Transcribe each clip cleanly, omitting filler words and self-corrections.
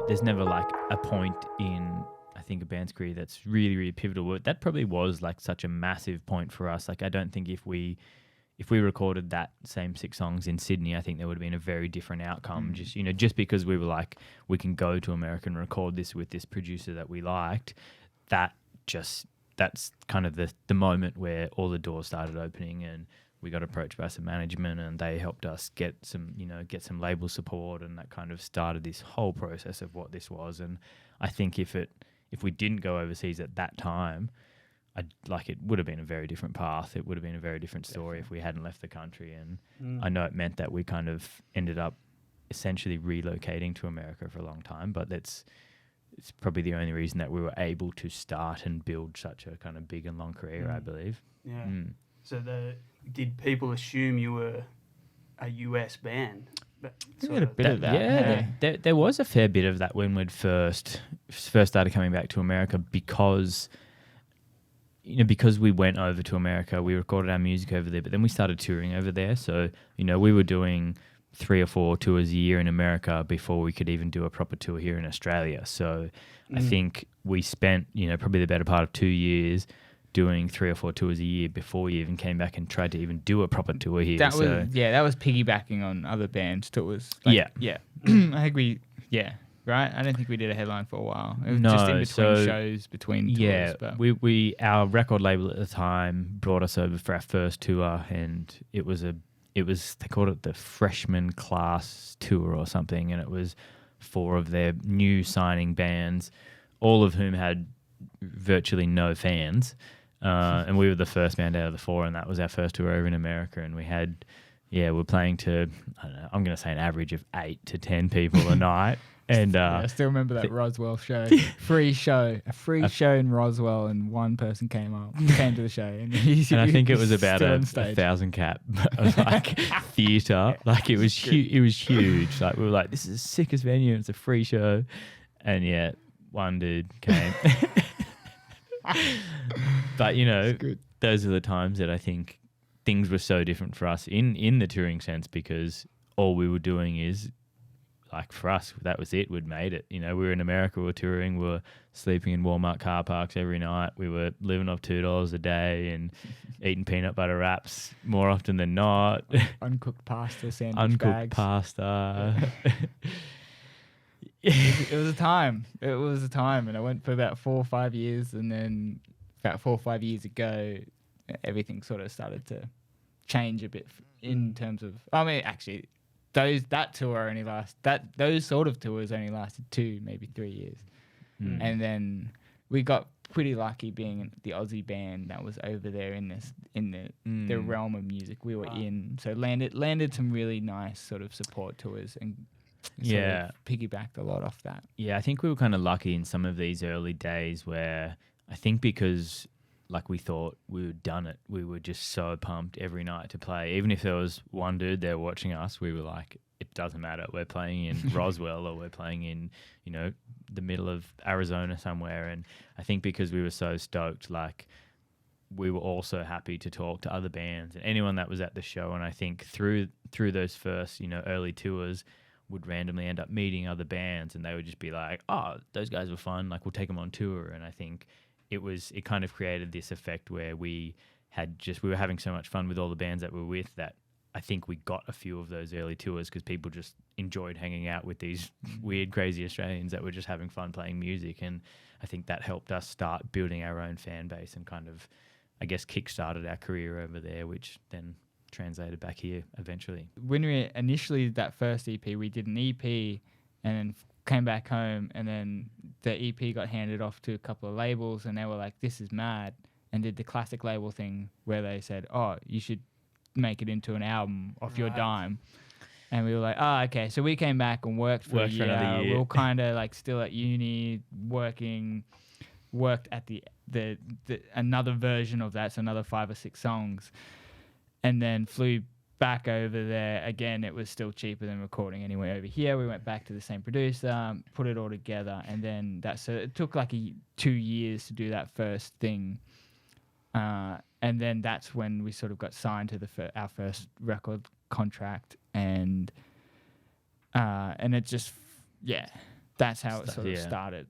there's never like a point in, I think, a band's career that's really, really pivotal. But that probably was like such a massive point for us. Like, I don't think if we recorded that same 6 songs in Sydney, I think there would have been a very different outcome. Just because we were like, we can go to America and record this with this producer that we liked, that's kind of the moment where all the doors started opening, and we got approached by some management, and they helped us get some label support, and that kind of started this whole process of what this was. And I think if we didn't go overseas at that time, it would have been a very different path. It would have been a very different story if we hadn't left the country. And I know it meant that we kind of ended up essentially relocating to America for a long time, but it's probably the only reason that we were able to start and build such a kind of big and long career, I believe. Yeah. So did people assume you were a US band? We had a bit of that. Yeah. There was a fair bit of that when we'd first started coming back to America, because we went over to America, we recorded our music over there, but then we started touring over there. So, we were doing 3 or 4 tours a year in America before we could even do a proper tour here in Australia. So I think we spent, probably the better part of 2 years doing 3 or 4 tours a year before we even came back and tried to even do a proper tour here. That was piggybacking on other bands' tours. Yeah. I think right? I don't think we did a headline for a while. It was just in between shows, between tours. Yeah, but our record label at the time brought us over for our first tour, and it was they called it the freshman class tour or something, and it was 4 of their new signing bands, all of whom had virtually no fans, and we were the first band out of the 4, and that was our first tour over in America. And we're playing to, I don't know, I'm going to say an average of 8 to 10 people a night. And I still remember that Roswell show, a free show in Roswell, and one person came to the show, and I think it was about 1,000 cap of like theatre. Like it was huge. Like we were like, this is the sickest venue, and it's a free show, and yet one dude came. But those are the times that I think things were so different for us in the touring sense, because all we were doing is, like, for us, that was it. We'd made it. We were in America, we were touring, we were sleeping in Walmart car parks every night. We were living off $2 a day and eating peanut butter wraps more often than not. Uncooked pasta sandwich bags. Pasta. It was a time. And I went for about 4 or 5 years, and then about 4 or 5 years ago, everything sort of started to change a bit in terms of, actually, those sort of tours only lasted 2, maybe 3 years. And then we got pretty lucky being the Aussie band that was over there in the realm of music we were in. So landed some really nice sort of support tours, and sort of piggybacked a lot off that. Yeah, I think we were kind of lucky in some of these early days where I think because like we thought we had done it, we were just so pumped every night to play. Even if there was one dude there watching us, we were like, it doesn't matter. We're playing in Roswell, or we're playing in, the middle of Arizona somewhere. And I think because we were so stoked, like we were also happy to talk to other bands and anyone that was at the show. And I think through those first, early tours, would randomly end up meeting other bands, and they would just be like, oh, those guys were fun, like we'll take them on tour. And I think it kind of created this effect where we were having so much fun with all the bands that we were with, that I think we got a few of those early tours because people just enjoyed hanging out with these weird, crazy Australians that were just having fun playing music. And I think that helped us start building our own fan base and kind of, I guess, kick-started our career over there, which then translated back here eventually. When we initially, that first EP, we did an EP and then came back home, and then the EP got handed off to a couple of labels, and they were like, this is mad, and did the classic label thing where they said, oh, you should make it into an album off your dime. And we were like, oh, okay. So we came back and worked for another year. We were kind of like still at uni, worked at the another version of that, so another 5 or 6 songs, and then flew back over there. Again, it was still cheaper than recording anyway over here. We went back to the same producer, put it all together, and then so it took like 2 years to do that first thing. And then that's when we sort of got signed to our first record contract, and it just, that's how it Stuff, sort of yeah. started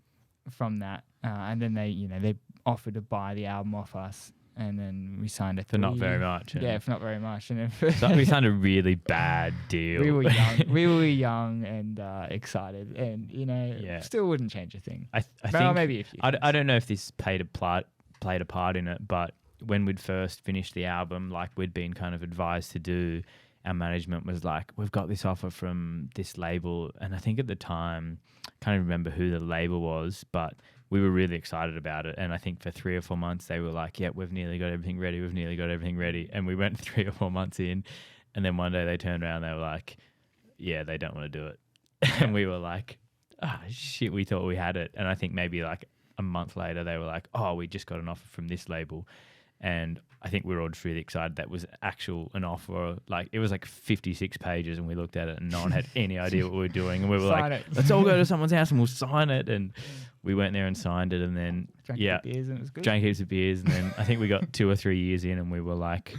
from that. And then they offered to buy the album off us, and then we signed a For not 3 very much. Yeah, for not very much. And then So we signed a really bad deal. we were young. We were young and excited, and Yeah. still wouldn't change a thing. I Well, think maybe a few I things. don't know if this played a part in it, but when we'd first finished the album, like we'd been kind of advised to do, our management was like, we've got this offer from this label. And I think at the time, I can't remember who the label was, but we were really excited about it. And I think for 3 or 4 months, they were like, yeah, we've nearly got everything ready. We've nearly got everything ready. And we went 3 or 4 months in. And then one day they turned around and they were like, yeah, they don't want to do it. And we were like, shit, we thought we had it. And I think maybe like a month later, they were like, oh, we just got an offer from this label. And I think we were all just really excited that was an offer. Like it was like 56 pages, and we looked at it, and no one had any idea what we were doing. And we were Sign like, it. let's all go to someone's house and we'll sign it. And we went there and signed it, and then Drank yeah, a few beers and it was good. drank heaps of beers. And then I think we got 2 or 3 years in, and we were like,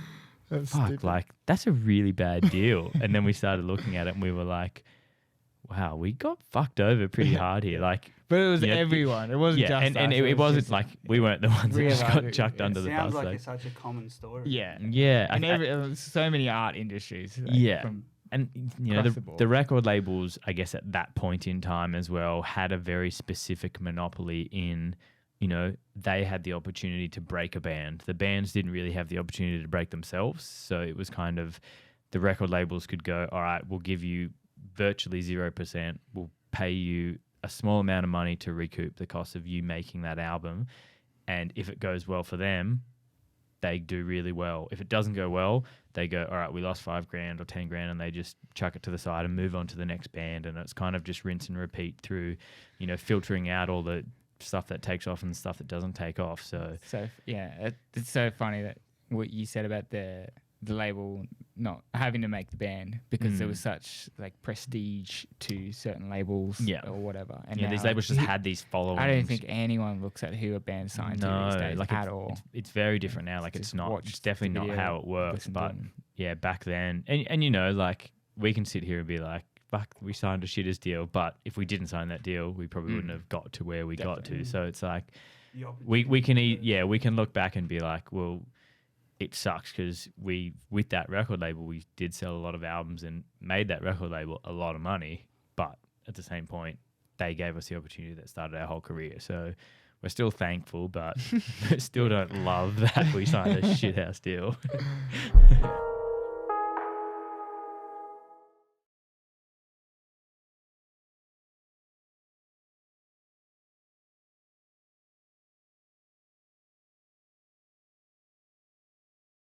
fuck, like that's a really bad deal. And then we started looking at it, and we were like, wow, we got fucked over pretty hard here. Like, But it was Yeah, everyone. It wasn't just and us, it wasn't just- like we weren't the ones that just got Realised it- chucked it under the Sounds bus. like it's such a common story. Yeah. Yeah, And so many art industries. Like, Yeah. from- and you know across the board. the record labels, I guess at that point in time as well, had a very specific monopoly in, they had the opportunity to break a band. The bands didn't really have the opportunity to break themselves, so it was kind of the record labels could go, all right, we'll give you virtually 0%. We'll pay you a small amount of money to recoup the cost of you making that album, and if it goes well for them, they do really well. If it doesn't go well, they go, all right, we lost $5,000 or $10,000, and they just chuck it to the side and move on to the next band. And it's kind of just rinse and repeat through, filtering out all the stuff that takes off and the stuff that doesn't take off. So it's so funny that what you said about the label not having to make the band because there was such like prestige to certain labels or whatever. And these now, labels just had these followings. I don't think anyone looks at who a band signed to these days like at all. It's very different now. Like Just it's not. watch It's definitely the not video, how it works. listen to But them. yeah, back then, and like we can sit here and be like, fuck, we signed a shitters deal. But if we didn't sign that deal, we probably wouldn't have got to where we got to. So it's like we can look back and be like, well, it sucks because with that record label, we did sell a lot of albums and made that record label a lot of money. But at the same point, they gave us the opportunity that started our whole career. So we're still thankful, but still don't love that we signed a shithouse deal.